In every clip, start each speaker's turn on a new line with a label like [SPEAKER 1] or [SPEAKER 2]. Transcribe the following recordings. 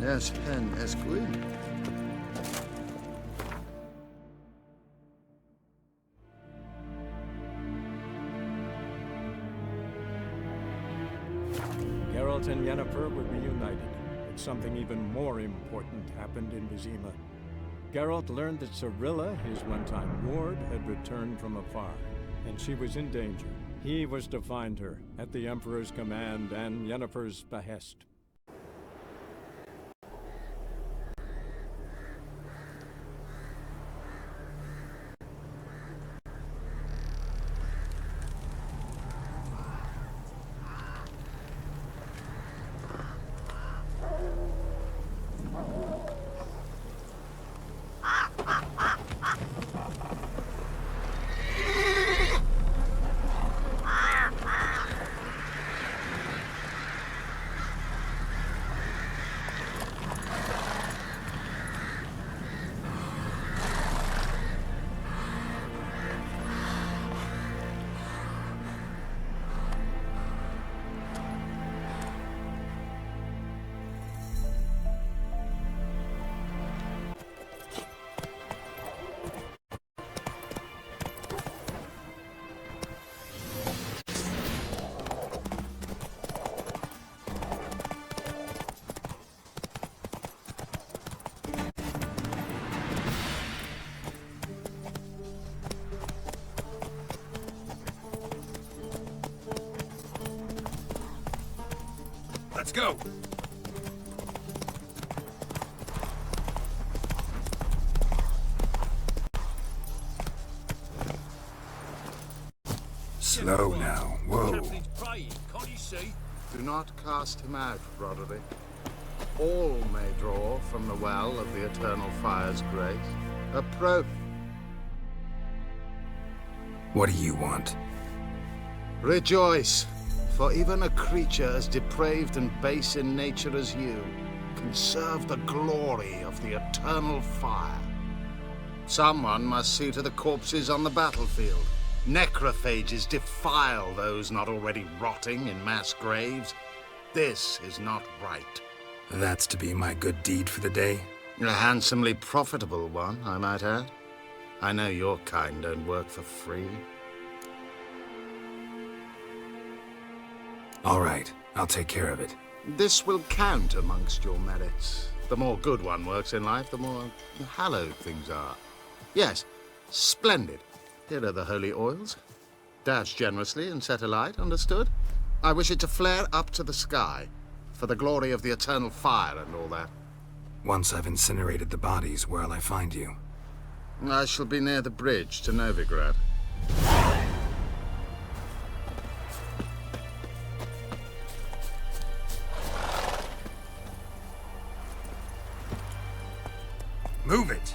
[SPEAKER 1] Es pen esquin.
[SPEAKER 2] Geralt and Yennefer were reunited, but something even more important happened in Vizima. Geralt learned that Cirilla, his one-time ward, had returned from afar, and she was in danger. He was to find her, at the Emperor's command and Yennefer's behest.
[SPEAKER 3] Let's go!
[SPEAKER 4] Slow now. Whoa.
[SPEAKER 3] Can't you see?
[SPEAKER 1] Do not cast him out, Roderick. All may draw from the well of the eternal fire's grace. Approach.
[SPEAKER 4] What do you want?
[SPEAKER 1] Rejoice, for even a creature as depraved and base in nature as you can serve the glory of the eternal fire. Someone must see to the corpses on the battlefield. Necrophages defile those not already rotting in mass graves. This is not right.
[SPEAKER 4] That's to be my good deed for the day?
[SPEAKER 1] A handsomely profitable one, I might add. I know your kind don't work for free.
[SPEAKER 4] All right, I'll take care of it.
[SPEAKER 1] This will count amongst your merits. The more good one works in life, the more hallowed things are. Yes, splendid. Here are the holy oils. Dash generously and set alight, understood? I wish it to flare up to the sky, for the glory of the eternal fire and all that.
[SPEAKER 4] Once I've incinerated the bodies, where'll I find you?
[SPEAKER 1] I shall be near the bridge to Novigrad.
[SPEAKER 4] Move it!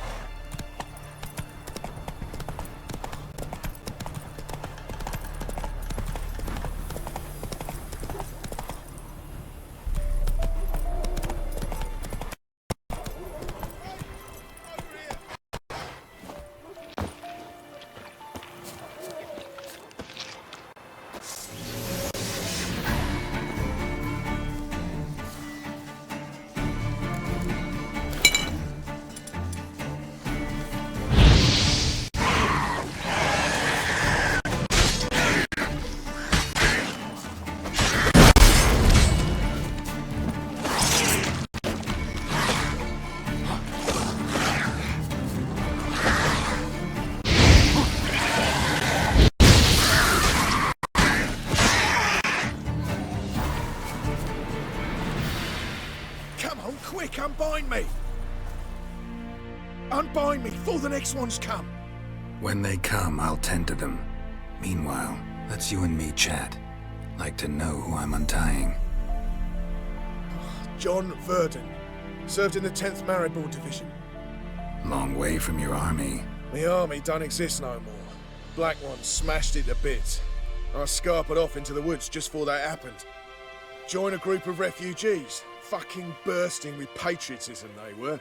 [SPEAKER 3] Unbind me! Unbind me before the next ones come!
[SPEAKER 4] When they come, I'll tend to them. Meanwhile, let's you and me chat. Like to know who I'm untying.
[SPEAKER 3] John Verdon. Served in the 10th Maribor Division.
[SPEAKER 4] Long way from your army.
[SPEAKER 3] The army don't exist no more. Black Ones smashed it to bits. I scarpered off into the woods just before that happened. Joined a group of refugees. Fucking bursting with patriotism they were.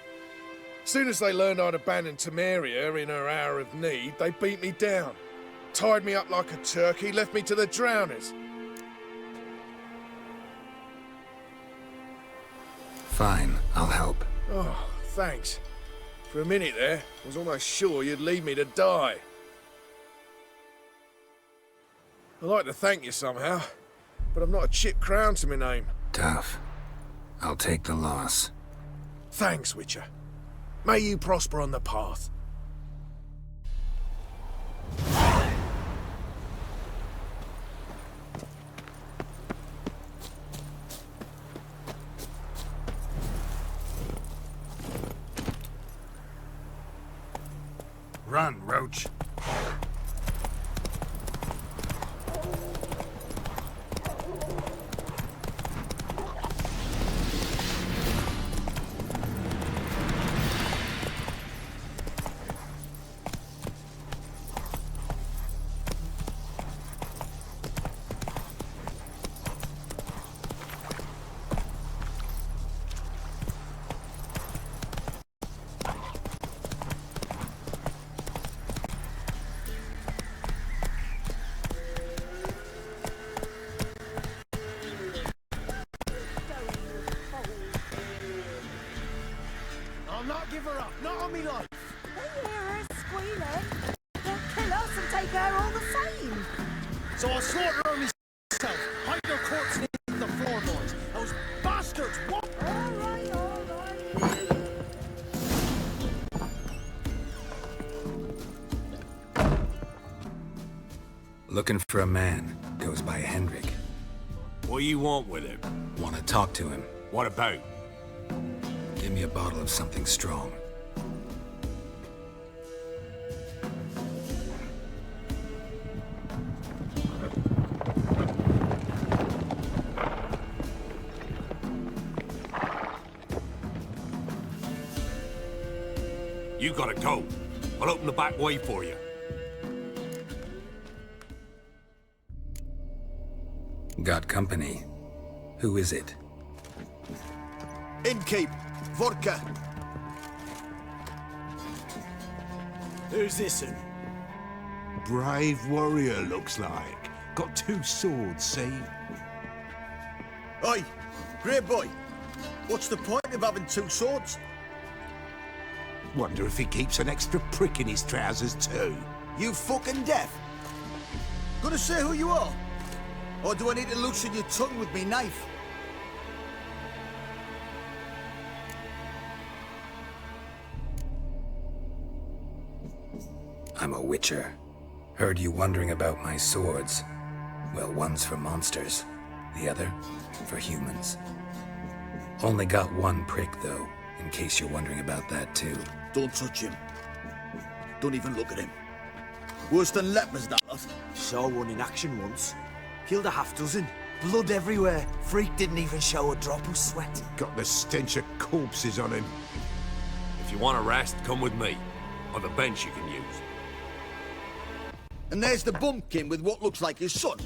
[SPEAKER 3] Soon as they learned I'd abandoned Temeria in her hour of need, they beat me down. Tied me up like a turkey, left me to the drowners.
[SPEAKER 4] Fine, I'll help.
[SPEAKER 3] Oh, thanks. For a minute there, I was almost sure you'd leave me to die. I'd like to thank you somehow, but I've not a chip crown to my name.
[SPEAKER 4] Tough. I'll take the loss.
[SPEAKER 3] Thanks, Witcher. May you prosper on the path.
[SPEAKER 5] Run, Roach.
[SPEAKER 6] I'll not give her up, not on me life.
[SPEAKER 7] They hear her squealing. They'll kill us and take her all the same.
[SPEAKER 6] So I'll slaughter her myself, hide their corpse in the floorboards. Those bastards, what?
[SPEAKER 7] All right, all right.
[SPEAKER 4] Looking for a man. Goes by Hendrik.
[SPEAKER 5] What do you want with him?
[SPEAKER 4] Want to talk to him.
[SPEAKER 5] What about?
[SPEAKER 4] Give me a bottle of something strong.
[SPEAKER 5] You gotta go. I'll open the back way for you.
[SPEAKER 4] Got company. Who is it?
[SPEAKER 6] Innkeep, vodka. Who's this in?
[SPEAKER 8] Brave warrior, looks like. Got 2 swords, see?
[SPEAKER 6] Oi, great boy. What's the point of having 2 swords?
[SPEAKER 8] Wonder if he keeps an extra prick in his trousers too.
[SPEAKER 6] You fucking deaf? Gonna say who you are? Or do I need to loosen your tongue with me knife?
[SPEAKER 4] I'm a witcher. Heard you wondering about my swords. Well, one's for monsters, the other for humans. Only got 1 prick, though, in case you're wondering about that, too.
[SPEAKER 6] Don't touch him. Don't even look at him. Worse than lepers, that lot.
[SPEAKER 9] Saw one in action once. Killed a half-dozen. Blood everywhere. Freak didn't even show a drop of sweat.
[SPEAKER 8] Got the stench of corpses on him.
[SPEAKER 5] If you want a rest, come with me. On the bench you can use.
[SPEAKER 6] And there's the bumpkin with what looks like his son.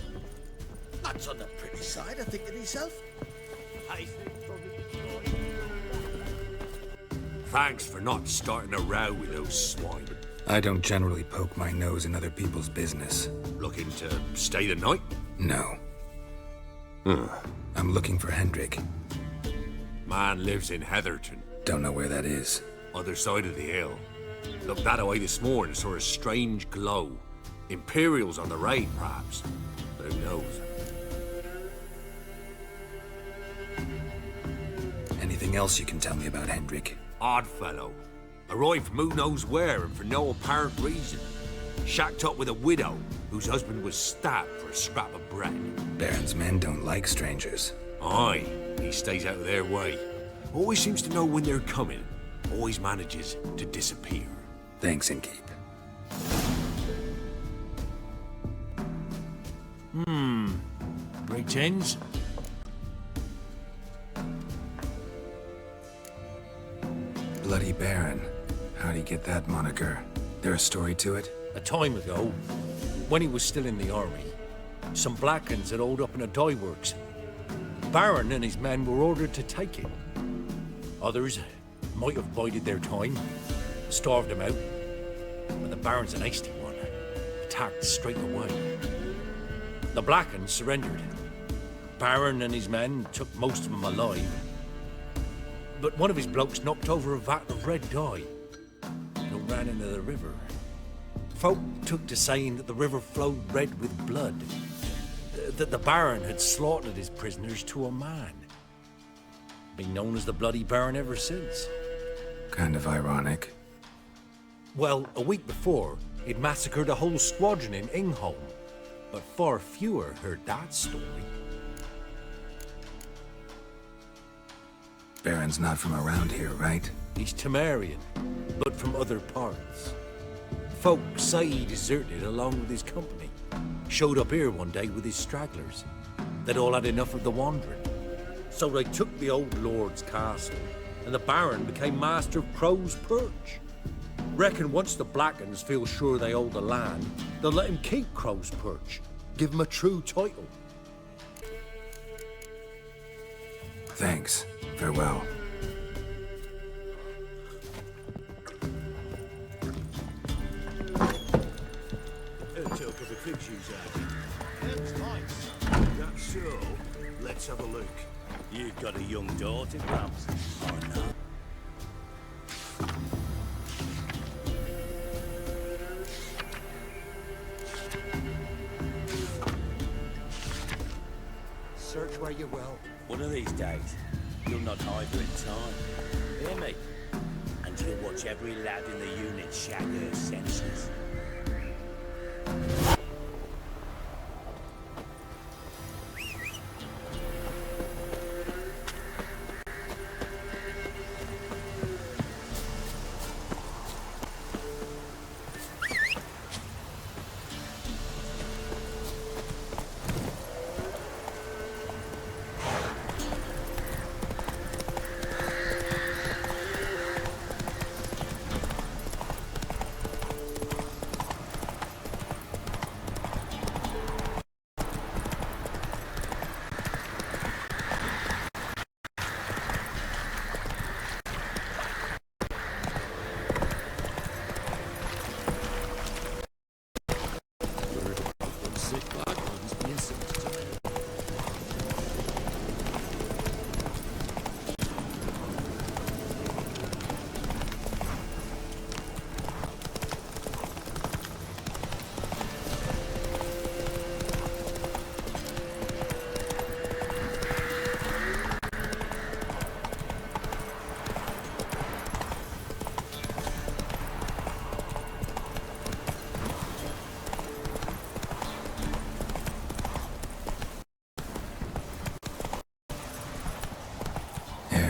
[SPEAKER 6] That's on the pretty side, I think, of himself.
[SPEAKER 5] Thanks for not starting a row with those swine.
[SPEAKER 4] I don't generally poke my nose in other people's business.
[SPEAKER 5] Looking to stay the night?
[SPEAKER 4] No. I'm looking for Hendrik.
[SPEAKER 5] Man lives in Heatherton,
[SPEAKER 4] Don't know where that is.
[SPEAKER 5] other side of the hill. Looked that away this morning, saw a strange glow. Imperials on the raid, perhaps. But who knows?
[SPEAKER 4] Anything else you can tell me about Hendrik?
[SPEAKER 5] Odd fellow. Arrived from who knows where and for no apparent reason. Shacked up with a widow whose husband was stabbed for a scrap of bread.
[SPEAKER 4] Baron's men don't like strangers.
[SPEAKER 5] Aye, he stays out of their way. Always seems to know when they're coming. Always manages to disappear.
[SPEAKER 4] Thanks, Innkeep.
[SPEAKER 5] Greetings.
[SPEAKER 4] Bloody Baron. How'd he get that moniker? There a story to it?
[SPEAKER 10] A time ago, when he was still in the army, some Blackens had holed up in a dye works. Baron and his men were ordered to take it. Others might have bided their time, starved him out. But the Baron's an hasty one, attacked straight away. The Blackens surrendered. Baron and his men took most of them alive. But one of his blokes knocked over a vat of red dye and ran into the river. Folk took to saying that the river flowed red with blood, that the Baron had slaughtered his prisoners to a man. Been known as the Bloody Baron ever since.
[SPEAKER 4] Kind of ironic.
[SPEAKER 10] Well, a week before, he'd massacred a whole squadron in Ingholm, but far fewer heard that story.
[SPEAKER 4] Baron's not from around here, right?
[SPEAKER 10] He's Temerian, but from other parts. Folk say he deserted along with his company. Showed up here one day with his stragglers. They'd all had enough of the wandering. So they took the old lord's castle, and the Baron became master of Crow's Perch. Reckon once the Blackens feel sure they hold the land, they'll let him keep Crow's Perch. Give him a true title.
[SPEAKER 4] Thanks. Farewell.
[SPEAKER 6] Talk of the fix you
[SPEAKER 1] That's nice.
[SPEAKER 6] That's so. Let's have a look.
[SPEAKER 9] You've got a young daughter, perhaps? Or not?
[SPEAKER 10] Search where you will.
[SPEAKER 9] One of these days, you'll not either in time. Hear me? And you'll watch every lad in the unit shag her senses.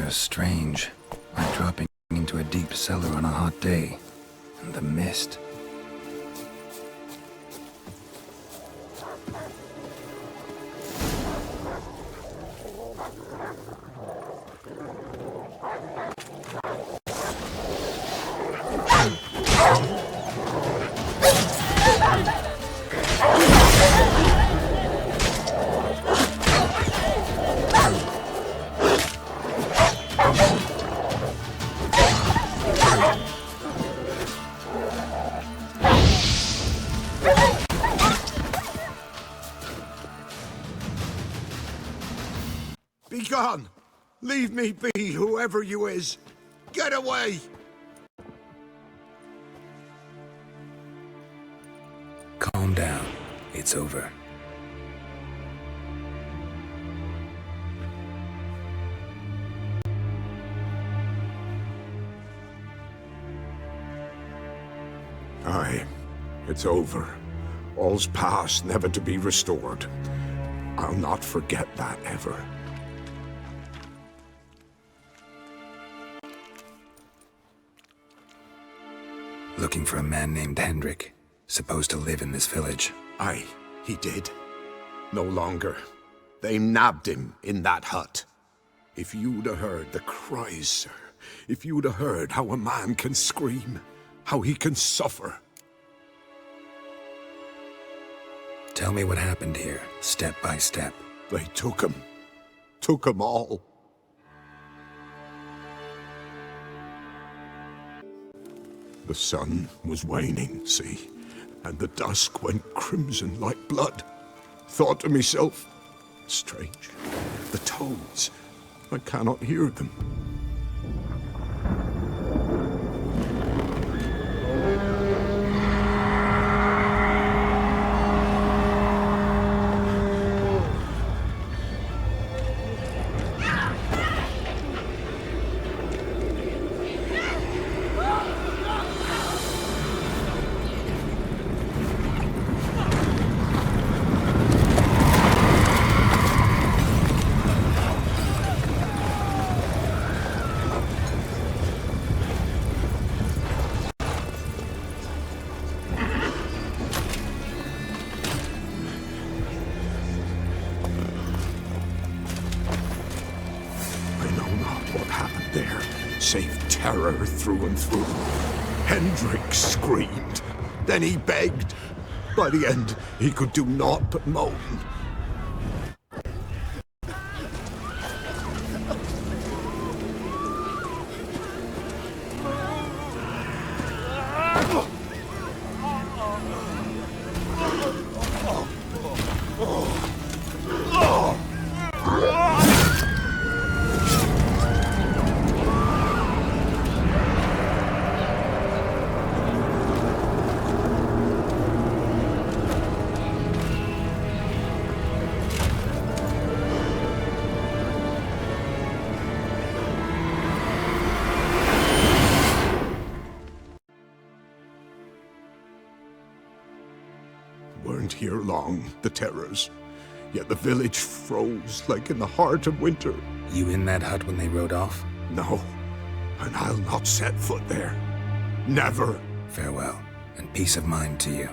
[SPEAKER 4] Strange, like dropping into a deep cellar on a hot day. And the mist.
[SPEAKER 8] Gone! Leave me be, whoever you is! Get away!
[SPEAKER 4] Calm down. It's over.
[SPEAKER 8] Aye, it's over. All's past, never to be restored. I'll not forget that ever.
[SPEAKER 4] Looking for a man named Hendrik, supposed to live in this village.
[SPEAKER 8] Aye, he did. No longer. They nabbed him in that hut. If you'd have heard the cries, sir, if you'd have heard how a man can scream, how he can suffer.
[SPEAKER 4] Tell me what happened here, step by step.
[SPEAKER 8] They took him. Took him all. The sun was waning, see, and the dusk went crimson like blood. Thought to myself, strange, the toads, I cannot hear them. terror through and through. Hendrik screamed. Then he begged. By the end, he could do naught but moan. Weren't here long, the terrors. Yet the village froze like in the heart of winter.
[SPEAKER 4] You in that hut when they rode off?
[SPEAKER 8] No, and I'll not set foot there. Never.
[SPEAKER 4] Farewell, and peace of mind to you.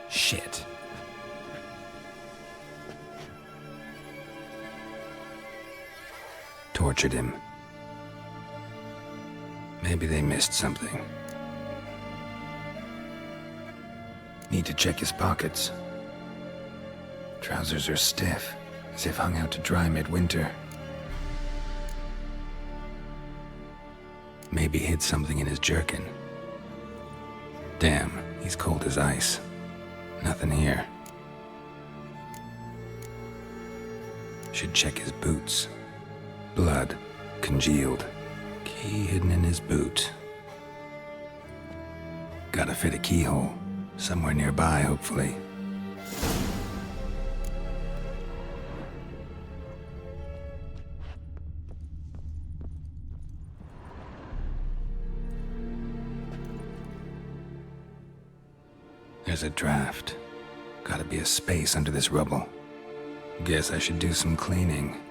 [SPEAKER 4] Shit. Tortured him. Maybe they missed something. Need to check his pockets. Trousers are stiff, as if hung out to dry midwinter. Maybe hid something in his jerkin. Damn, he's cold as ice. Nothing here. Should check his boots. Blood, congealed. Key hidden in his boot. Gotta fit a keyhole. Somewhere nearby, hopefully. There's a draft. Gotta be a space under this rubble. Guess I should do some cleaning.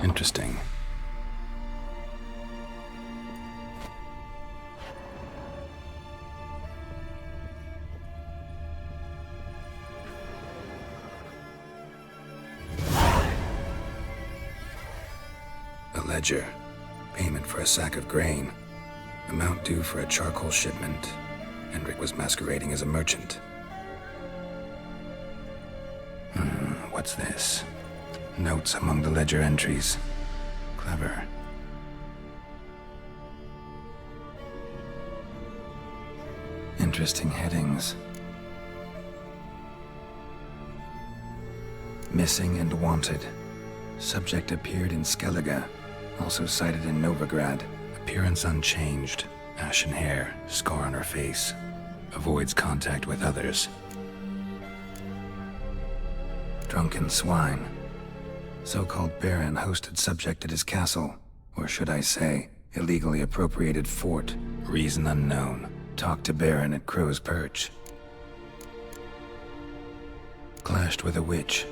[SPEAKER 4] Interesting. A ledger. Payment for a sack of grain. Amount due for a charcoal shipment. Hendrik was masquerading as a merchant. What's this? Notes among the ledger entries. Clever. Interesting headings. Missing and wanted. Subject appeared in Skellige. Also cited in Novigrad. Appearance unchanged. Ashen hair. Scar on her face. Avoids contact with others. Drunken swine. So-called Baron hosted subject at his castle. Or should I say, illegally appropriated fort. Reason unknown. Talked to Baron at Crow's Perch. Clashed with a witch.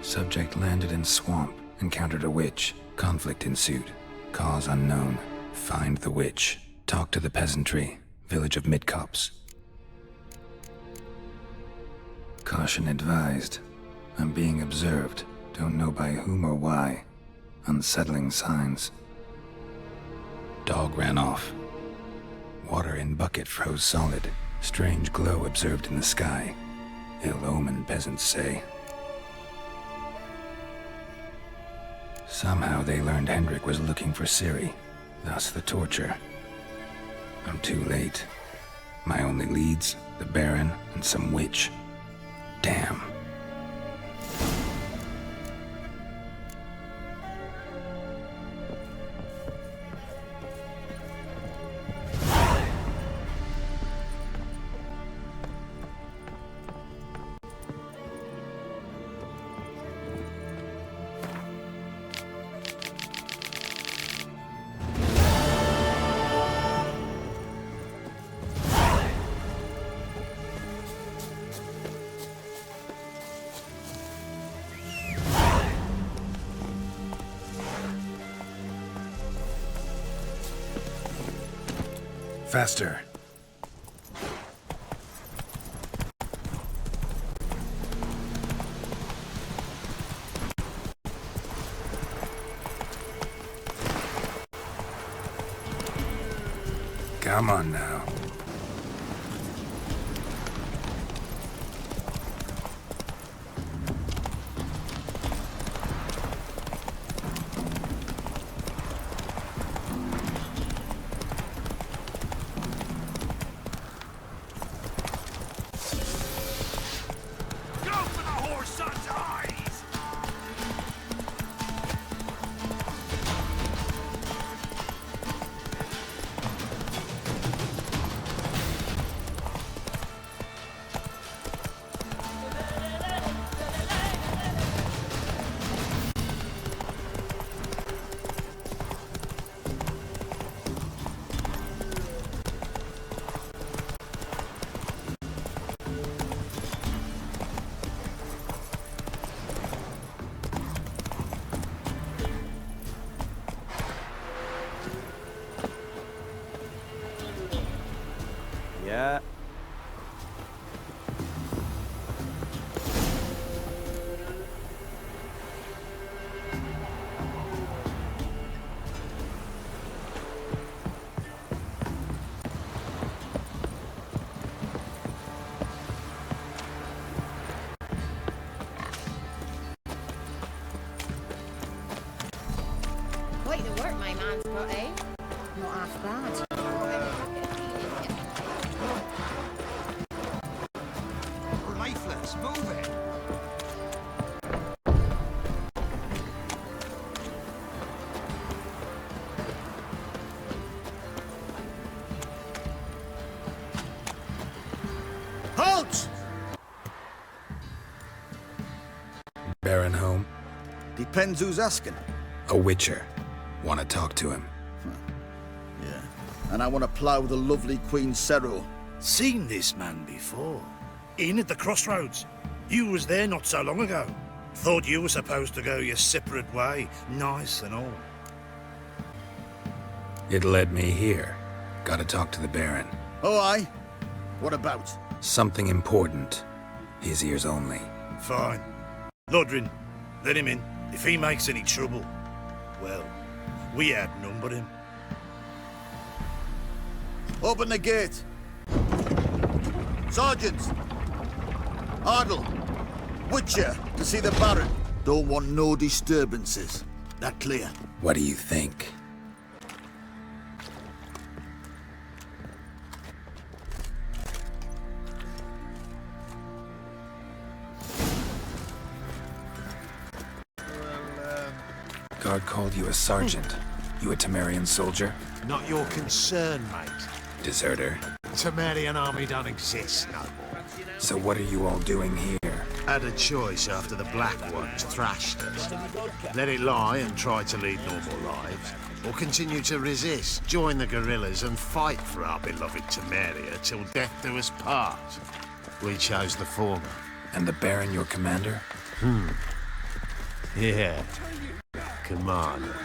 [SPEAKER 4] Subject landed in swamp. Encountered a witch. Conflict ensued. Cause unknown. Find the witch. Talk to the peasantry. Village of Midcopse. Caution advised. I'm being observed. Don't know by whom or why. Unsettling signs. Dog ran off. Water in bucket froze solid. Strange glow observed in the sky. Ill omen, peasants say. Somehow they learned Hendrik was looking for Ciri. Thus the torture. I'm too late. My only leads, the Baron and some witch. Damn. Faster. Come on now.
[SPEAKER 11] Yeah.
[SPEAKER 12] Quite the work my man's got, eh? Not half bad.
[SPEAKER 6] Lifeless, move it! Halt!
[SPEAKER 4] Baron home?
[SPEAKER 6] Depends who's asking.
[SPEAKER 4] A witcher. Want to talk to him.
[SPEAKER 6] Yeah. And I want to plough the lovely Queen Ciri.
[SPEAKER 13] Seen this man before. In at the crossroads. You was there not so long ago. Thought you were supposed to go your separate way, nice and all.
[SPEAKER 4] It led me here. Gotta talk to the Baron.
[SPEAKER 6] Oh, aye? What about?
[SPEAKER 4] Something important. His ears only.
[SPEAKER 13] Fine. Lodrin, let him in. If he makes any trouble, well, we outnumber him.
[SPEAKER 6] Open the gate. Sergeants! Ardle! Witcher, to see the Baron. Don't want no disturbances. That clear?
[SPEAKER 4] What do you think? Guard called you a sergeant. You a Temerian soldier?
[SPEAKER 1] Not your concern, mate.
[SPEAKER 4] Deserter?
[SPEAKER 1] Temerian army don't exist no more.
[SPEAKER 4] So what are you all doing here?
[SPEAKER 1] Had a choice after the Black Ones thrashed us. Let it lie and try to lead normal lives, or continue to resist, join the guerrillas and fight for our beloved Temeria till death do us part. We chose the former.
[SPEAKER 4] And the Baron your commander?
[SPEAKER 1] Yeah. Commander.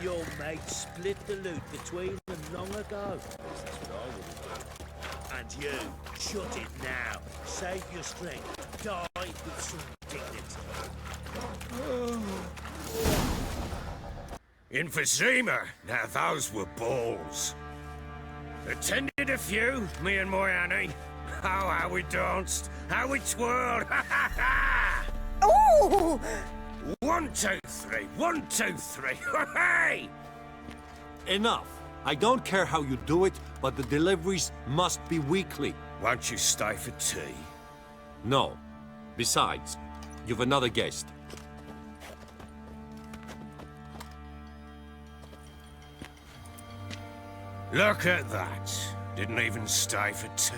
[SPEAKER 9] Your mate split the loot between them long ago. That's what I would have done. And you, shut it now. Save your strength. Die with some dignity.
[SPEAKER 5] In Vizima, now those were balls. Attended a few, me and my Annie. Oh, how we danced, how we twirled, ha ha ha!
[SPEAKER 7] Ooh!
[SPEAKER 5] 1, 2, 3, 1, 2, 3, hey!
[SPEAKER 10] Enough. I don't care how you do it, but the deliveries must be weekly.
[SPEAKER 5] Won't you stay for tea?
[SPEAKER 10] No. Besides, you've another guest.
[SPEAKER 5] Look at that. Didn't even stay for tea.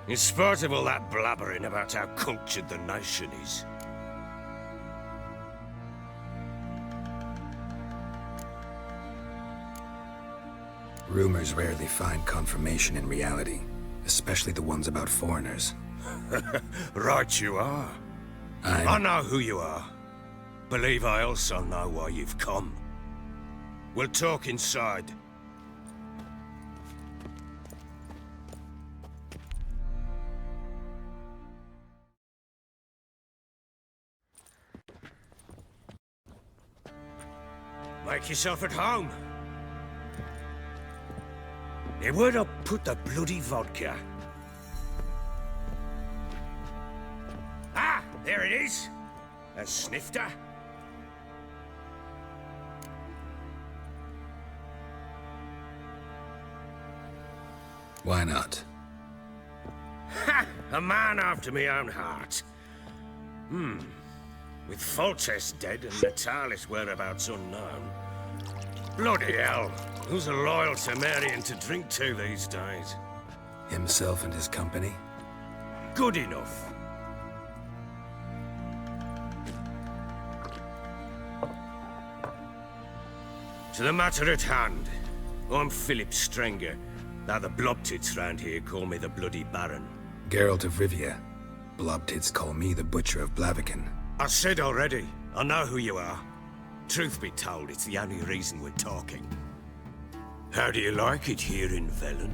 [SPEAKER 5] In spite of all that blabbering about how cultured the nation is.
[SPEAKER 4] Rumors rarely find confirmation in reality, especially the ones about foreigners.
[SPEAKER 5] Right you are. I know who you are. Believe I also know why you've come. We'll talk inside. Make yourself at home. Hey, where'd I put the bloody vodka? Ah, there it is. A snifter.
[SPEAKER 4] Why not?
[SPEAKER 5] Ha! A man after my own heart. With Foltest dead and Natalis' whereabouts unknown. Bloody hell. Who's a loyal Temerian to drink to these days?
[SPEAKER 4] Himself and his company?
[SPEAKER 5] Good enough. To the matter at hand. I'm Philip Strenger. Now the blobtits round here call me the Bloody Baron.
[SPEAKER 4] Geralt of Rivia. Blobtits call me the Butcher of Blaviken.
[SPEAKER 5] I said already, I know who you are. Truth be told, it's the only reason we're talking. How do you like it here in Velen?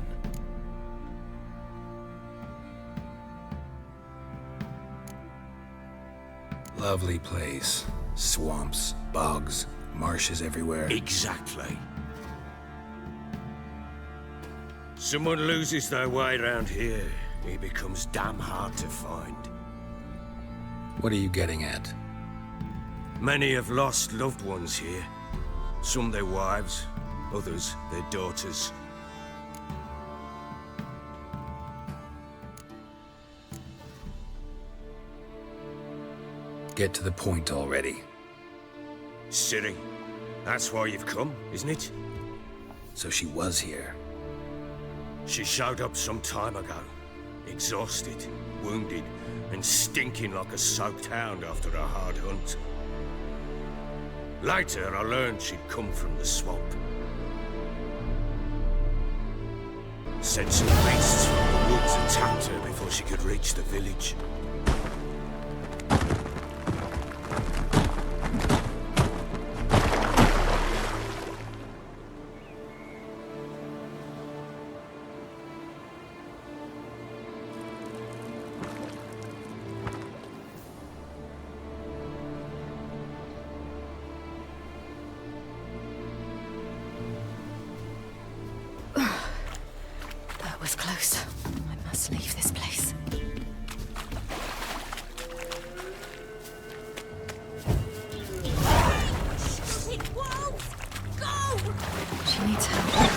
[SPEAKER 4] Lovely place. Swamps, bogs, marshes everywhere.
[SPEAKER 5] Exactly. Someone loses their way around here, he becomes damn hard to find.
[SPEAKER 4] What are you getting at?
[SPEAKER 5] Many have lost loved ones here. Some their wives, others their daughters.
[SPEAKER 4] Get to the point already.
[SPEAKER 5] Ciri, that's why you've come, isn't it?
[SPEAKER 4] So she was here.
[SPEAKER 5] She showed up some time ago. Exhausted, wounded, and stinking like a soaked hound after a hard hunt. Later, I learned she'd come from the swamp. Said some beasts from the woods attacked her before she could reach the village.
[SPEAKER 12] Was close. I must leave this place.
[SPEAKER 7] Shit, wolves! Go!
[SPEAKER 12] She needs help.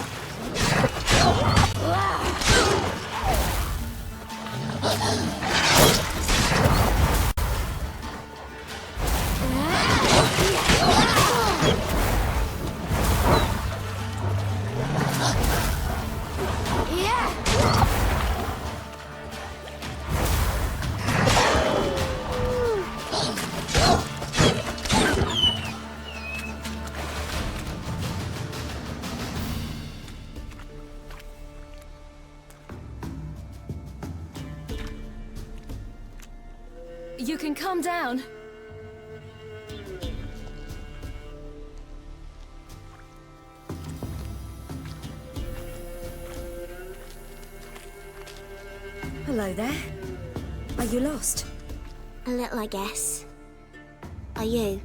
[SPEAKER 12] You can calm down. Hello there. Are you lost?
[SPEAKER 11] A little, I guess. Are you?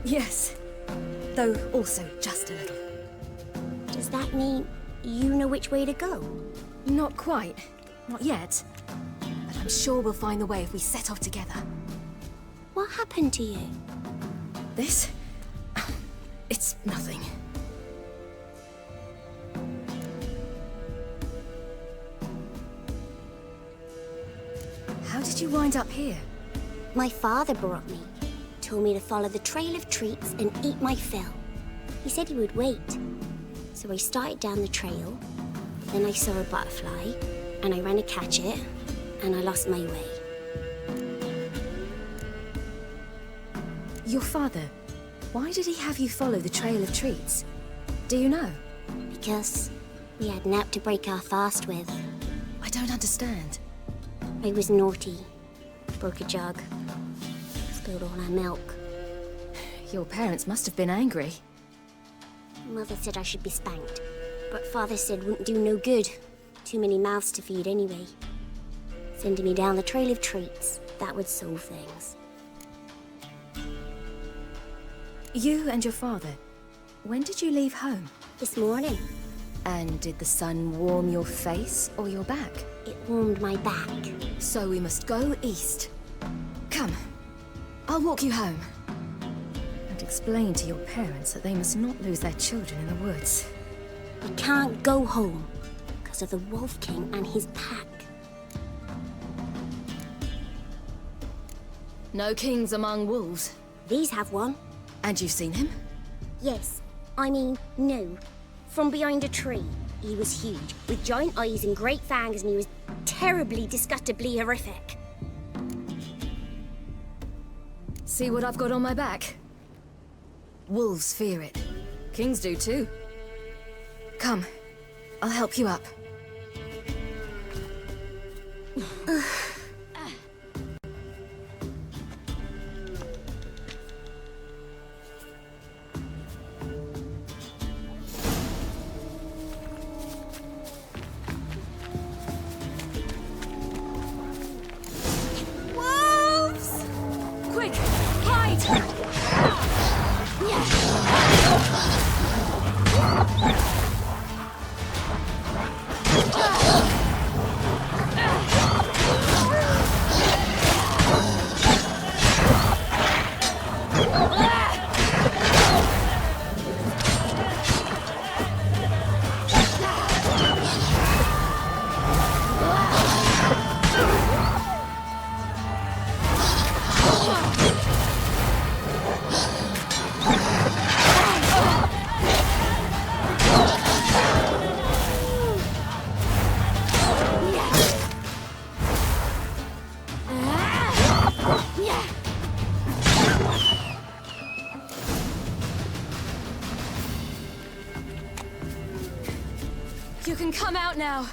[SPEAKER 12] Yes. Though also just a little.
[SPEAKER 11] Does that mean you know which way to go?
[SPEAKER 12] Not quite. Not yet. But I'm sure we'll find the way if we set off together.
[SPEAKER 11] What happened to you?
[SPEAKER 12] This? It's nothing. How did you wind up here?
[SPEAKER 11] My father brought me. Told me to follow the trail of treats and eat my fill. He said he would wait. So I started down the trail. Then I saw a butterfly, and I ran to catch it, and I lost my way.
[SPEAKER 12] Your father, why did he have you follow the trail of treats? Do you know?
[SPEAKER 11] Because we had naught to break our fast with.
[SPEAKER 12] I don't understand.
[SPEAKER 11] I was naughty. Broke a jug. Spilled all our milk.
[SPEAKER 12] Your parents must have been angry.
[SPEAKER 11] Mother said I should be spanked, but Father said wouldn't do no good. Too many mouths to feed anyway. Sending me down the trail of treats, that would solve things.
[SPEAKER 12] You and your father, when did you leave home?
[SPEAKER 11] This morning.
[SPEAKER 12] And did the sun warm your face or your back?
[SPEAKER 11] It warmed my back.
[SPEAKER 12] So we must go east. Come, I'll walk you home. And explain to your parents that they must not lose their children in the woods.
[SPEAKER 11] We can't go home, because of the Wolf King and his pack.
[SPEAKER 12] No kings among wolves.
[SPEAKER 11] These have one.
[SPEAKER 12] And you've seen him?
[SPEAKER 11] Yes. I mean, no. From behind a tree. He was huge, with giant eyes and great fangs, and he was terribly, disgustingly horrific.
[SPEAKER 12] See what I've got on my back? Wolves fear it. Kings do too. Come, I'll help you up.
[SPEAKER 11] Wolves!
[SPEAKER 12] Quick, hide! You can come out now.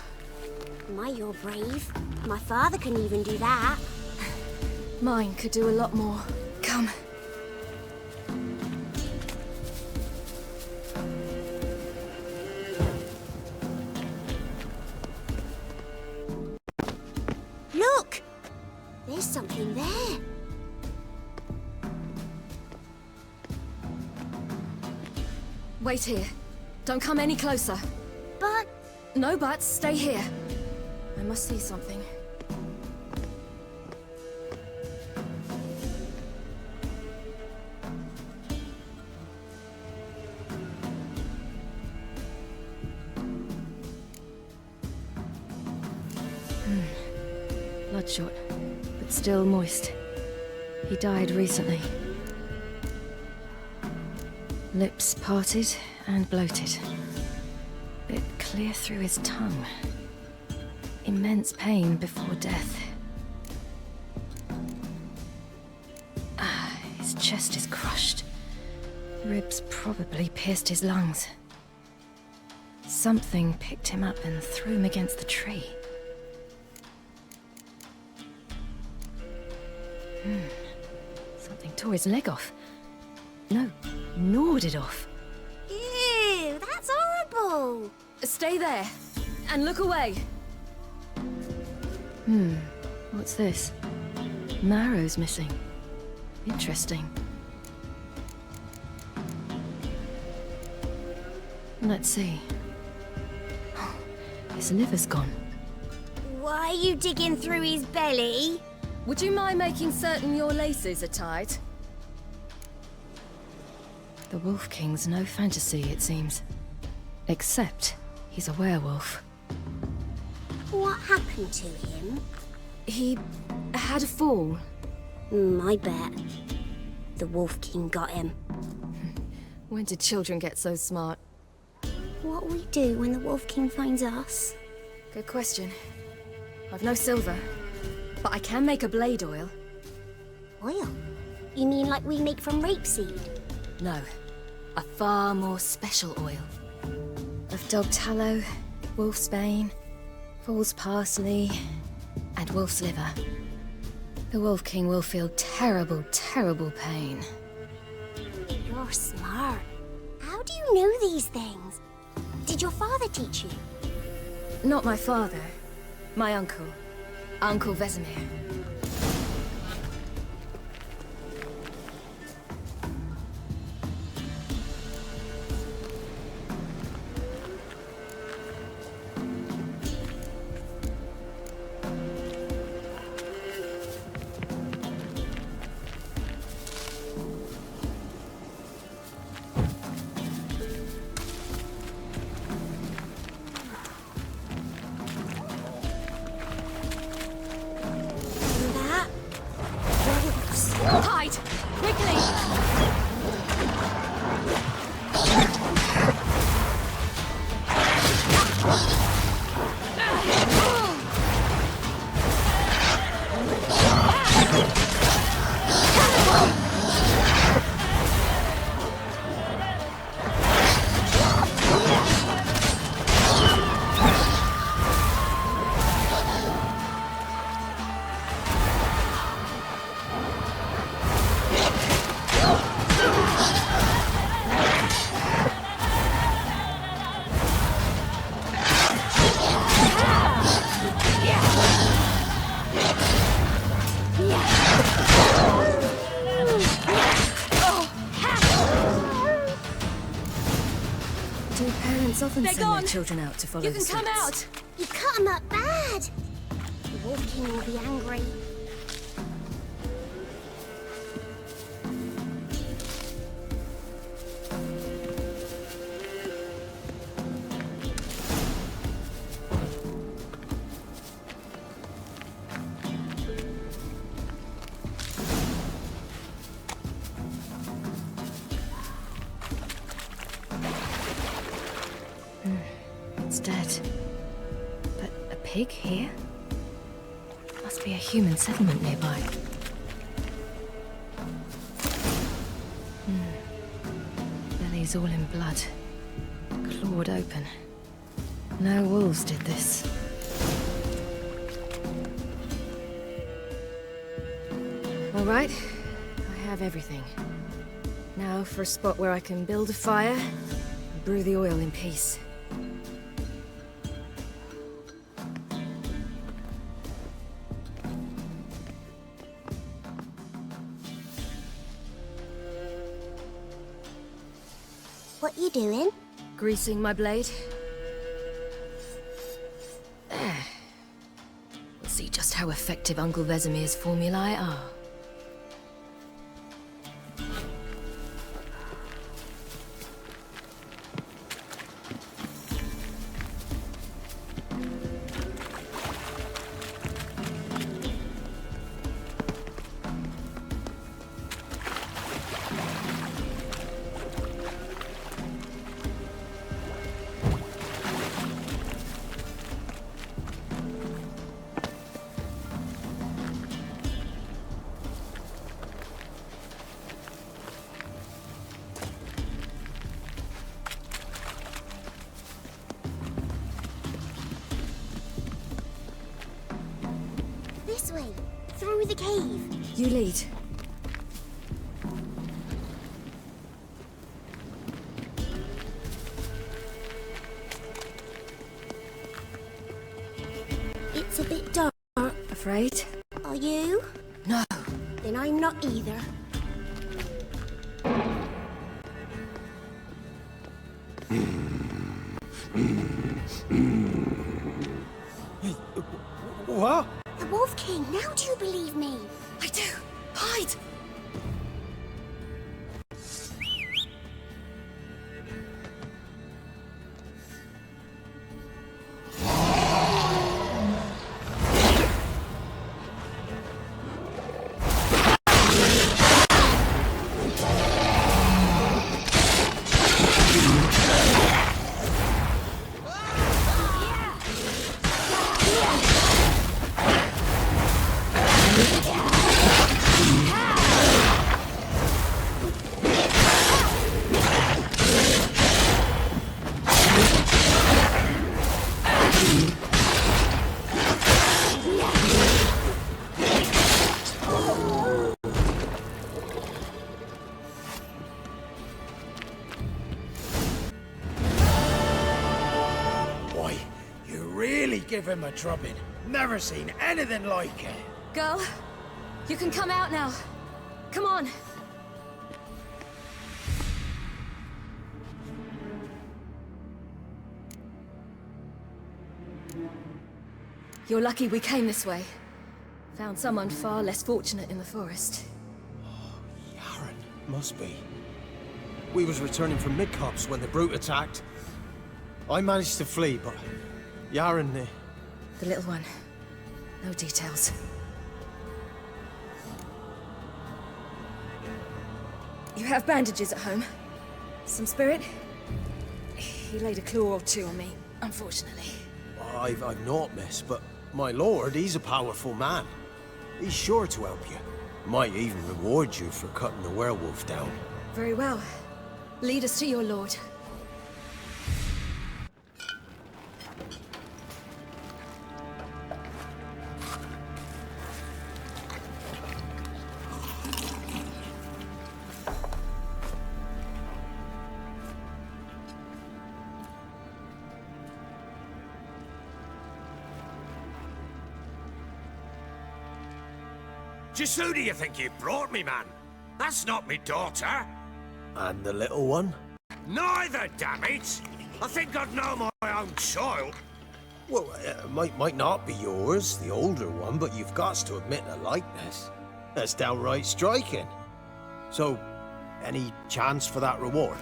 [SPEAKER 11] My, you're brave. My father can even do that.
[SPEAKER 12] Mine could do a lot more. Come.
[SPEAKER 11] Look! There's something there.
[SPEAKER 12] Wait here. Don't come any closer.
[SPEAKER 11] But...
[SPEAKER 12] No buts. Stay here. I must see something. Bloodshot, but still moist. He died recently. Lips parted and bloated. Bit clear through his tongue. Immense pain before death. His chest is crushed. Ribs probably pierced his lungs. Something picked him up and threw him against the tree. Something tore his leg off. No, gnawed it off.
[SPEAKER 11] Ew, that's horrible!
[SPEAKER 12] Stay there, and look away. What's this? Marrow's missing. Interesting. Let's see. His liver's gone.
[SPEAKER 11] Why are you digging through his belly?
[SPEAKER 12] Would you mind making certain your laces are tied? The Wolf King's no fantasy, it seems. Except he's a werewolf.
[SPEAKER 11] What happened to him?
[SPEAKER 12] He had a fall.
[SPEAKER 11] I bet. The Wolf King got him.
[SPEAKER 12] When did children get so smart?
[SPEAKER 11] What'll we do when the Wolf King finds us?
[SPEAKER 12] Good question. I've no silver, but I can make a blade oil.
[SPEAKER 11] Oil? You mean like we make from rapeseed?
[SPEAKER 12] No, a far more special oil. Of dog tallow, wolf's bane, foal's parsley, and wolf's liver. The Wolf King will feel terrible, terrible pain.
[SPEAKER 11] You're smart. How do you know these things? Did your father teach you?
[SPEAKER 12] Not my father. My uncle. Uncle Vesemir.
[SPEAKER 11] Hide! Quickly!
[SPEAKER 12] Often
[SPEAKER 11] They're
[SPEAKER 12] send
[SPEAKER 11] gone.
[SPEAKER 12] their children out to follow
[SPEAKER 11] You
[SPEAKER 12] the
[SPEAKER 11] can come
[SPEAKER 12] suits.
[SPEAKER 11] out. You cut them up bad. The Wolf King will be angry.
[SPEAKER 12] It's dead. But a pig here? Must be a human settlement nearby. Belly's all in blood. Clawed open. No wolves did this. All right. I have everything. Now for a spot where I can build a fire and brew the oil in peace.
[SPEAKER 11] What you doing?
[SPEAKER 12] Greasing my blade. There. We'll see just how effective Uncle Vesemir's formulae are.
[SPEAKER 11] This way. Through the cave.
[SPEAKER 12] You lead.
[SPEAKER 11] It's a bit dark.
[SPEAKER 12] Afraid?
[SPEAKER 11] Are you?
[SPEAKER 12] No.
[SPEAKER 11] Then I'm not either.
[SPEAKER 2] What?
[SPEAKER 11] The Wolf King, now do you believe me?
[SPEAKER 12] I do. Hide!
[SPEAKER 14] give him a drubbing. Never seen anything like it.
[SPEAKER 12] Girl, you can come out now. Come on. You're lucky we came this way. Found someone far less fortunate in the forest.
[SPEAKER 15] Must be. We was returning from mid-cops when the brute attacked. I managed to flee, but Yaren...
[SPEAKER 12] The little one. No details. You have bandages at home? Some spirit? He laid a claw or two on me, unfortunately.
[SPEAKER 15] I've naught, miss, but my lord, he's a powerful man. He's sure to help you. Might even reward you for cutting the werewolf down.
[SPEAKER 12] Very well. Lead us to your lord.
[SPEAKER 5] Just who do you think you brought me, man? That's not me daughter.
[SPEAKER 15] And the little one?
[SPEAKER 5] Neither, damn it! I think I'd know my own child.
[SPEAKER 15] Well, might not be yours, the older one, but you've got to admit a likeness. That's downright striking. So, any chance for that reward?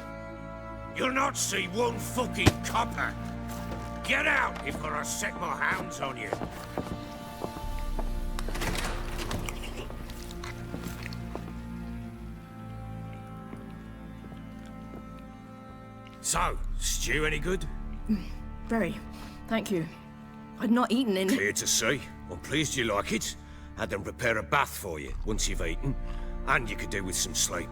[SPEAKER 5] You'll not see one fucking copper. Get out before I set my hounds on you. So, stew any good?
[SPEAKER 12] Very. Thank you. I'd not eaten in...
[SPEAKER 5] Clear to see. I'm pleased you like it. Had them prepare a bath for you once you've eaten. And you could do with some sleep.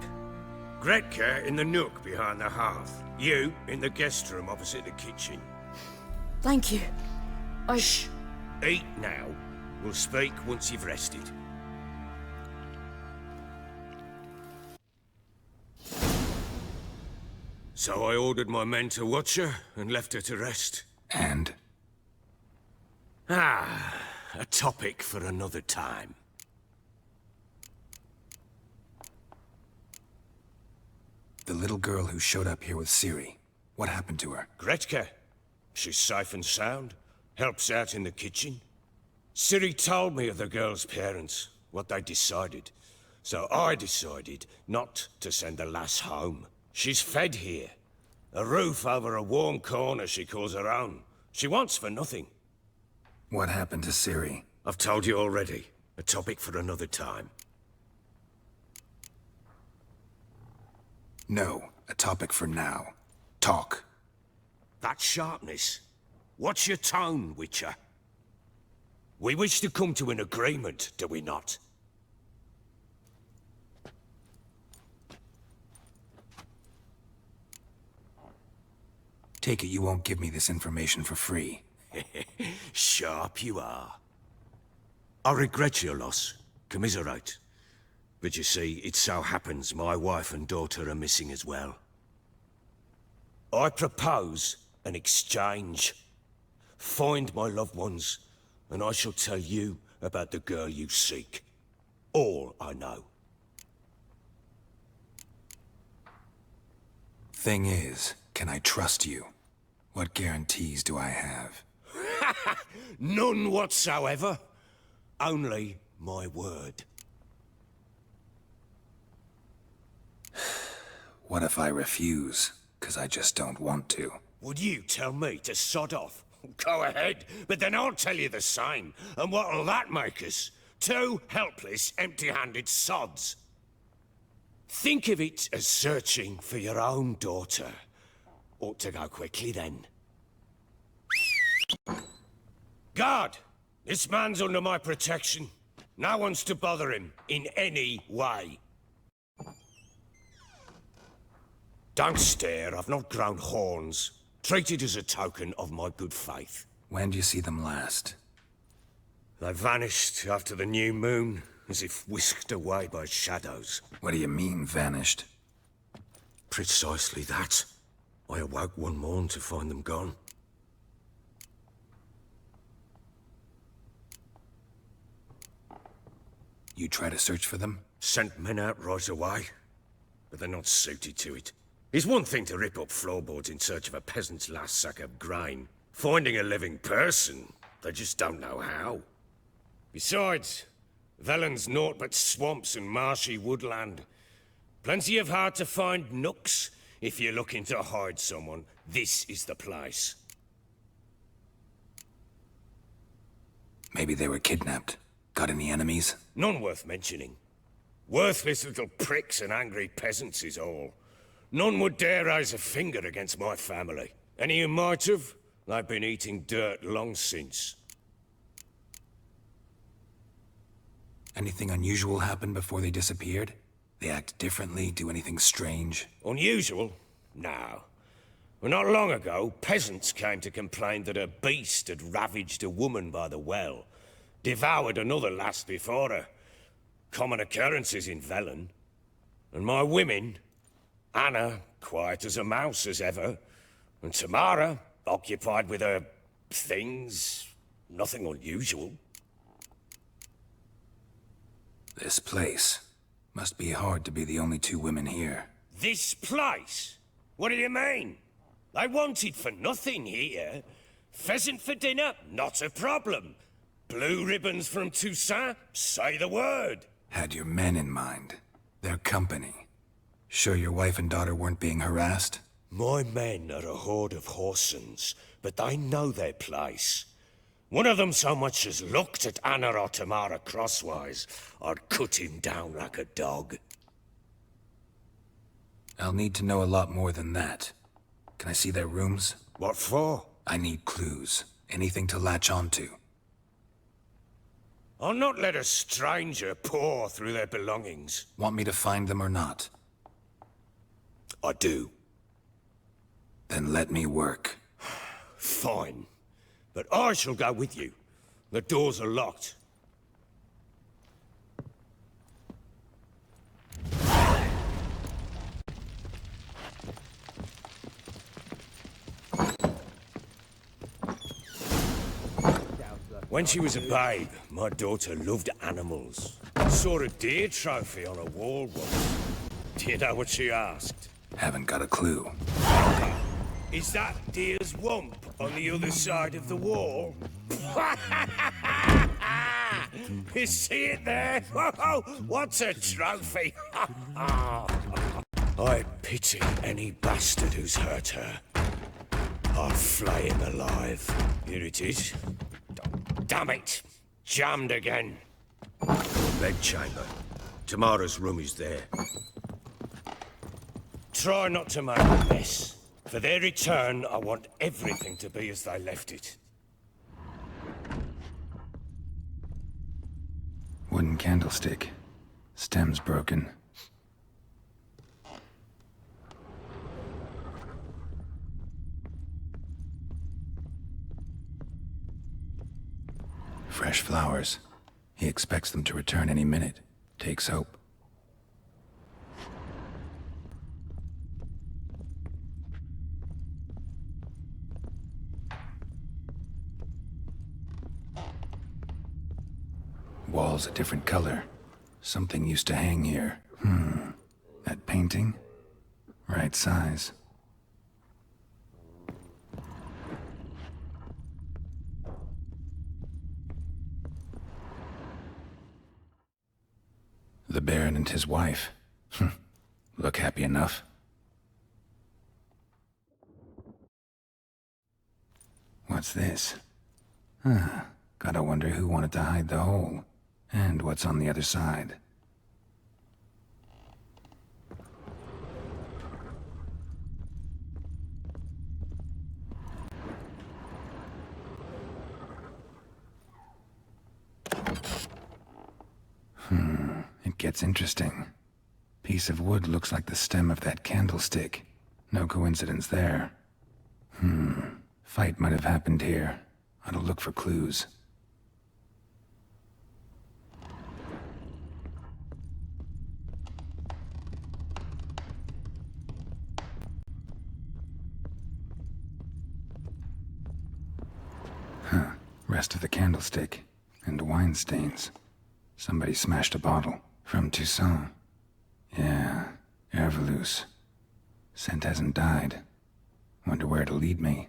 [SPEAKER 5] Gretka in the nook behind the hearth. You in the guest room opposite the kitchen.
[SPEAKER 12] Thank you.
[SPEAKER 5] Shh. Eat now. We'll speak once you've rested. So I ordered my men to watch her and left her to rest.
[SPEAKER 4] And?
[SPEAKER 5] A topic for another time.
[SPEAKER 4] The little girl who showed up here with Ciri. What happened to her?
[SPEAKER 5] Gretka. She's safe and sound. Helps out in the kitchen. Ciri told me of the girl's parents, what they decided. So I decided not to send the lass home. She's fed here. A roof over a warm corner she calls her own. She wants for nothing.
[SPEAKER 4] What happened to Ciri?
[SPEAKER 5] I've told you already. A topic for another time.
[SPEAKER 4] No, a topic for now. Talk.
[SPEAKER 5] That sharpness. What's your tone, Witcher? We wish to come to an agreement, do we not?
[SPEAKER 4] Take it you won't give me this information for free.
[SPEAKER 5] Sharp you are. I regret your loss. Commiserate. But you see, it so happens my wife and daughter are missing as well. I propose an exchange. Find my loved ones, and I shall tell you about the girl you seek. All I know.
[SPEAKER 4] Thing is, can I trust you? What guarantees do I have?
[SPEAKER 5] None whatsoever. Only my word.
[SPEAKER 4] What if I refuse? 'Cause I just don't want to.
[SPEAKER 5] Would you tell me to sod off? Go ahead, but then I'll tell you the same. And what'll that make us? Two helpless, empty-handed sods. Think of it as searching for your own daughter. Ought to go quickly, then. Guard! This man's under my protection. No one's to bother him in any way. Don't stare, I've not grown horns. Treat it as a token of my good faith.
[SPEAKER 4] When do you see them last?
[SPEAKER 5] They vanished after the new moon, as if whisked away by shadows.
[SPEAKER 4] What do you mean, vanished?
[SPEAKER 5] Precisely that. I awoke one morn to find them gone.
[SPEAKER 4] You try to search for them?
[SPEAKER 5] Sent men out right away, but they're not suited to it. It's one thing to rip up floorboards in search of a peasant's last sack of grain. Finding a living person, they just don't know how. Besides, Velen's naught but swamps and marshy woodland. Plenty of hard-to-find nooks. If you're looking to hide someone, this is the place.
[SPEAKER 4] Maybe they were kidnapped. Got any enemies?
[SPEAKER 5] None worth mentioning. Worthless little pricks and angry peasants is all. None would dare raise a finger against my family. Any who might have, they've been eating dirt long since.
[SPEAKER 4] Anything unusual happen before they disappeared? They act differently, do anything strange?
[SPEAKER 5] Unusual? No. Well, not long ago, peasants came to complain that a beast had ravaged a woman by the well. Devoured another lass before her. Common occurrences in Velen. And my women, Anna, quiet as a mouse as ever, and Tamara, occupied with her things, nothing unusual.
[SPEAKER 4] This place. Must be hard to be the only two women here.
[SPEAKER 5] This place? What do you mean? I wanted for nothing here. Pheasant for dinner? Not a problem. Blue ribbons from Toussaint? Say the word.
[SPEAKER 4] Had your men in mind. Their company. Sure your wife and daughter weren't being harassed?
[SPEAKER 5] My men are a horde of whoresons, but they know their place. One of them so much as looked at Anna or Tamara crosswise, I'd cut him down like a dog.
[SPEAKER 4] I'll need to know a lot more than that. Can I see their rooms?
[SPEAKER 5] What for?
[SPEAKER 4] I need clues. Anything to latch onto.
[SPEAKER 5] I'll not let a stranger pore through their belongings.
[SPEAKER 4] Want me to find them or not?
[SPEAKER 5] I do.
[SPEAKER 4] Then let me work.
[SPEAKER 5] Fine. But I shall go with you. The doors are locked. When she was a babe, my daughter loved animals. Saw a deer trophy on a wall once. Do you know what she asked?
[SPEAKER 4] Haven't got a clue.
[SPEAKER 5] Is that deer's wump on the other side of the wall? You see it there? Whoa, what's a trophy? I pity any bastard who's hurt her. I'll flay him alive. Here it is. Damn it! Jammed again. Bedchamber. Tamara's room is there. Try not to make a mess. For their return, I want everything to be as they left it.
[SPEAKER 4] Wooden candlestick. Stem's broken. Fresh flowers. He expects them to return any minute. Takes hope. Wall's a different color. Something used to hang here. That painting? Right size. The Baron and his wife. Look happy enough. What's this? Gotta wonder who wanted to hide the hole. And what's on the other side. It gets interesting. Piece of wood looks like the stem of that candlestick. No coincidence there. Fight might have happened here. Ought to look for clues. Rest of the candlestick. And wine stains. Somebody smashed a bottle. From Toussaint. Yeah, Ervelus. Scent hasn't died. Wonder where it'll lead me.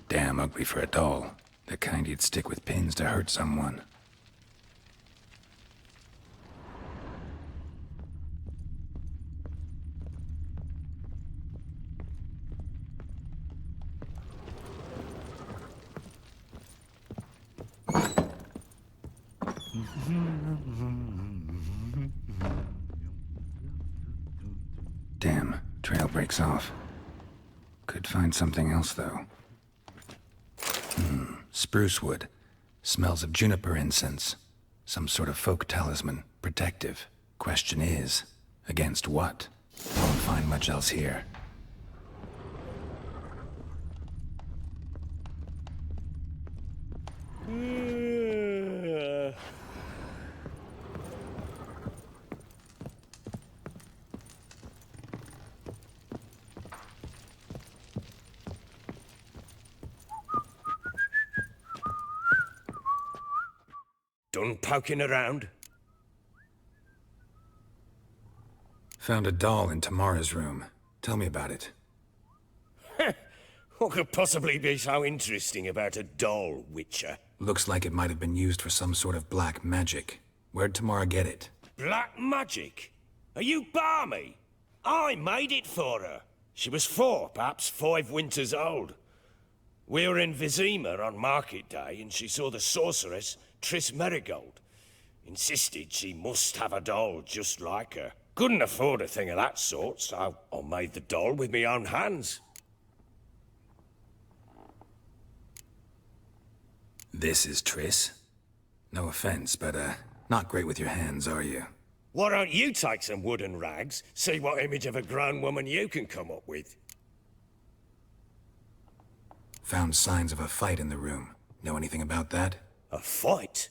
[SPEAKER 4] Damn ugly for a doll. The kind you'd stick with pins to hurt someone. Damn, trail breaks off. Could find something else, though. Spruce wood. Smells of juniper incense. Some sort of folk talisman. Protective. Question is, against what? Won't find much else here.
[SPEAKER 5] Done poking around?
[SPEAKER 4] Found a doll in Tamara's room. Tell me about it.
[SPEAKER 5] What could possibly be so interesting about a doll, Witcher?
[SPEAKER 4] Looks like it might have been used for some sort of black magic. Where'd Tamara get it?
[SPEAKER 5] Black magic? Are you balmy? I made it for her. She was 4, perhaps 5 winters old. We were in Vizima on market day, and she saw the sorceress, Triss Merigold. Insisted she must have a doll just like her. Couldn't afford a thing of that sort, so I made the doll with my own hands.
[SPEAKER 4] This is Triss? No offense, but, not great with your hands, are you?
[SPEAKER 5] Why don't you take some wooden rags, see what image of a grown woman you can come up with?
[SPEAKER 4] Found signs of a fight in the room. Know anything about that?
[SPEAKER 5] A fight?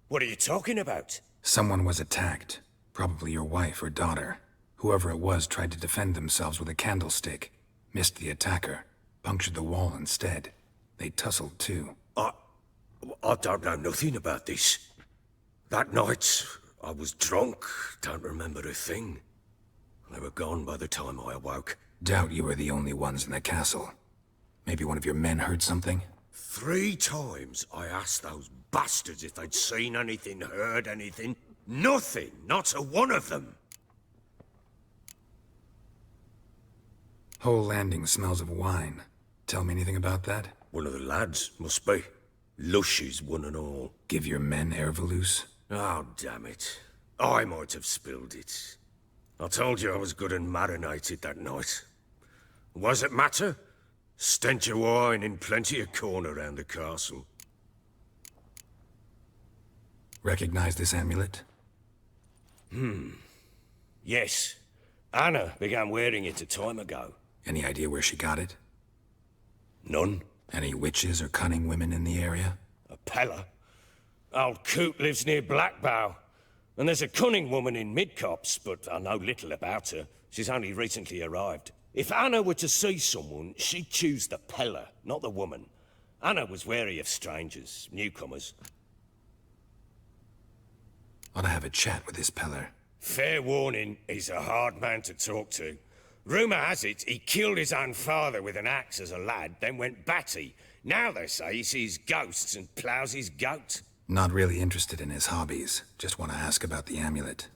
[SPEAKER 5] What are you talking about?
[SPEAKER 4] Someone was attacked. Probably your wife or daughter. Whoever it was tried to defend themselves with a candlestick. Missed the attacker. Punctured the wall instead. They tussled too.
[SPEAKER 5] I don't know nothing about this. That night, I was drunk. Don't remember a thing. They were gone by the time I awoke.
[SPEAKER 4] Doubt you were the only ones in the castle. Maybe one of your men heard something?
[SPEAKER 5] 3 times I asked those bastards if they'd seen anything, heard anything. Nothing, not a one of them.
[SPEAKER 4] Whole landing smells of wine. Tell me anything about that?
[SPEAKER 5] One of the lads, must be. Lushes, one and all.
[SPEAKER 4] Give your men Ervelus?
[SPEAKER 5] Oh, damn it. I might have spilled it. I told you I was good and marinated that night. What does it matter? Stench of wine in plenty of corn around the castle.
[SPEAKER 4] Recognize this amulet?
[SPEAKER 5] Yes. Anna began wearing it a time ago.
[SPEAKER 4] Any idea where she got it?
[SPEAKER 5] None.
[SPEAKER 4] Any witches or cunning women in the area?
[SPEAKER 5] A Pella. Old Coot lives near Blackbow. And there's a cunning woman in Midcopse, but I know little about her. She's only recently arrived. If Anna were to see someone, she'd choose the Pella, not the woman. Anna was wary of strangers, newcomers.
[SPEAKER 4] Ought to have a chat with this Peller.
[SPEAKER 5] Fair warning, he's a hard man to talk to. Rumour has it he killed his own father with an axe as a lad, then went batty. Now they say he sees ghosts and ploughs his goat.
[SPEAKER 4] Not really interested in his hobbies. Just want to ask about the amulet.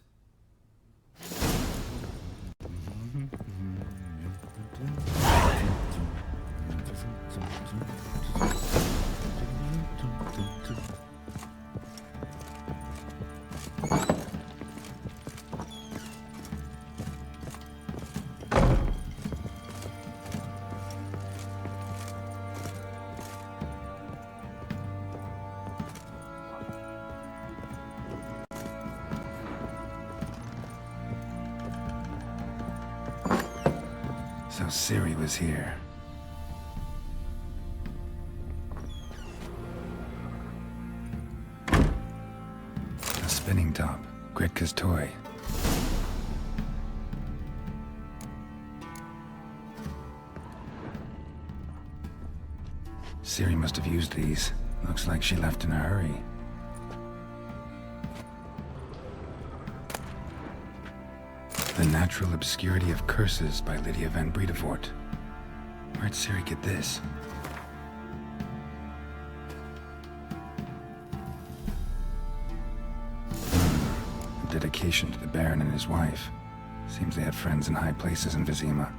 [SPEAKER 4] So Ciri was here. A spinning top. Gretka's toy. Ciri must have used these. Looks like she left in a hurry. The Natural Obscurity of Curses by Lydia van Bredevoort. Where'd Ciri get this? A dedication to the Baron and his wife. Seems they had friends in high places in Vizima.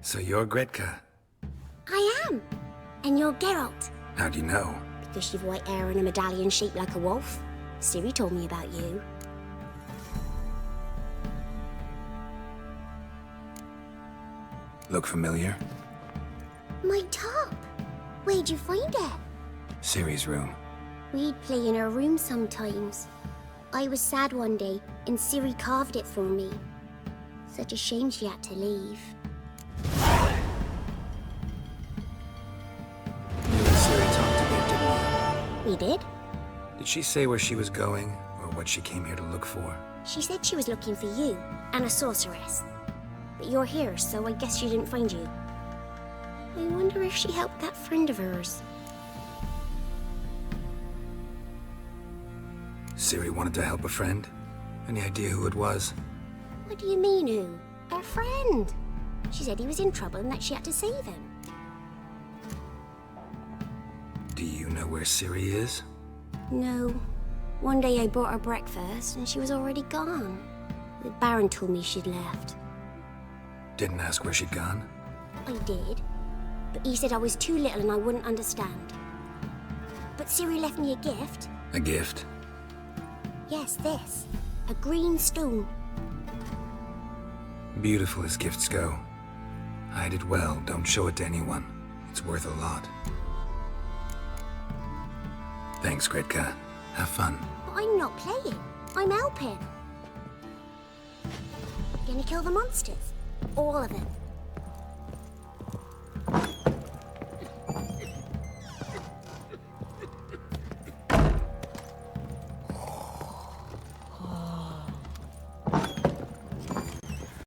[SPEAKER 4] So you're Gretka?
[SPEAKER 11] I am. And you're Geralt.
[SPEAKER 4] How do you know?
[SPEAKER 11] Because you've white hair and a medallion shaped like a wolf. Ciri told me about you.
[SPEAKER 4] Look familiar?
[SPEAKER 11] My top. Where'd you find it?
[SPEAKER 4] Ciri's room.
[SPEAKER 11] We'd play in her room sometimes. I was sad one day, and Ciri carved it for me. Such a shame she had to leave. We did.
[SPEAKER 4] Did she say where she was going, or what she came here to look for?
[SPEAKER 11] She said she was looking for you, and a sorceress. But you're here, so I guess she didn't find you. I wonder if she helped that friend of hers.
[SPEAKER 4] Ciri wanted to help a friend? Any idea who it was?
[SPEAKER 11] What do you mean, who? Her friend. She said he was in trouble and that she had to save him.
[SPEAKER 4] Do you know where Ciri is?
[SPEAKER 11] No. One day I bought her breakfast and she was already gone. The Baron told me she'd left.
[SPEAKER 4] Didn't ask where she'd gone?
[SPEAKER 11] I did. But he said I was too little and I wouldn't understand. But Ciri left me a gift.
[SPEAKER 4] A gift?
[SPEAKER 11] Yes, this. A green stone.
[SPEAKER 4] Beautiful as gifts go. Hide it well, don't show it to anyone. It's worth a lot. Thanks, Gretka. Have fun.
[SPEAKER 11] But I'm not playing. I'm helping. Gonna kill the monsters. All of them.